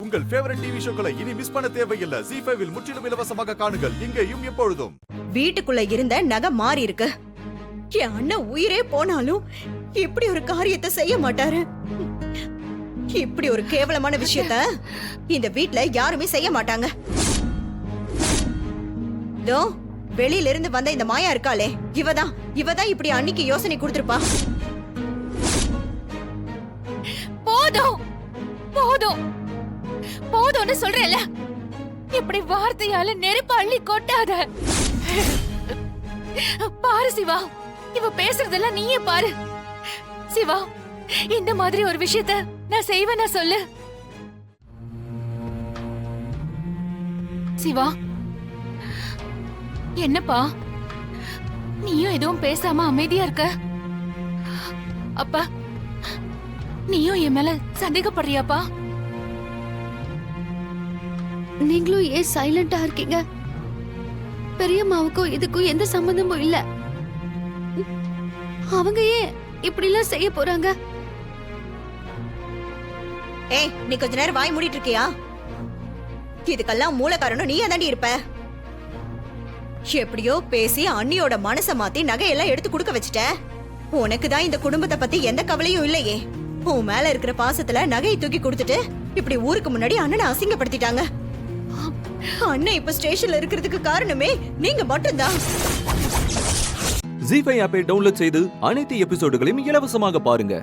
உங்கள் favourite TV ஷோக்களை இனி miss பண்ண தேவையில்லை. ZEE5 இல் முற்றிலும் இலவசமாக காணுங்கள். இங்கேயும் எப்பொழுதும். வீட்டுக்குள்ள இருந்த நகை மாறி இருக்கு. என் அண்ணன் உயிரே போனாலும் இப்படி ஒரு காரியத்தை செய்ய மாட்டாரு. இப்படி ஒரு கேவலமான விஷயத்த இந்த வீட்ல யாருமே செய்ய மாட்டாங்க. தோ வெளியில இருந்து வந்த இந்த மாயா இருக்காளே, இவதான் இப்படி அன்னைக்கு யோசனை கொடுத்திருப்பா. போதும் போதும் போதும்னு சொல்றேன்ல, இப்படி வார்த்தையால நெருப்பு அள்ளி கொட்டாத. பாரு சிவா, இவ பேசுறதெல்லாம் நீயே பாரு. சிவா, இந்த மாதிரி ஒரு விஷயத்த நான் செய்வேனா சொல்லு. சிவா, என்னப்பா நீயும் எதுவும் பேசாம அமைதியா இருக்க? அப்பா, நீயும் என் மேல சந்தேகப்படுறியாப்பா? நீங்களும் ஏன் சைலண்டா இருக்கீங்க? பெரியம்மாவுக்கும் இதுக்கும் எந்த சம்பந்தமும் இல்ல. அவங்க ஏன் இப்படி எல்லாம் செய்ய போறாங்க? ஏய், நீ கொஞ்ச நேரம் வாய் மூடிட்டு இருக்கியா? இதுக்கெல்லாம் மூல காரணம் நீயா தாண்டி இருப்ப. எப்படியோ பேசி அண்ணியோட மனச மாத்தி நகையெல்லாம் எடுத்து கொடுக்க வச்சுட்ட. உனக்குதான் இந்த குடும்பத்தை பத்தி எந்த கவலையும் இல்லையே. உன் மேல இருக்கிற பாசத்துல நகையை தூக்கி கொடுத்துட்டு இப்படி ஊருக்கு முன்னாடி அண்ணனை அசிங்கப்படுத்திட்டாங்க. அண்ணன் இப்ப ஸ்டேஷன்ல இருக்கிறதுக்கு காரணமே நீங்க மட்டும்தான். ZEE5 ஆப்பை டவுன்லோட் செய்து அனைத்து எபிசோடுகளையும் இலவசமாக பாருங்க.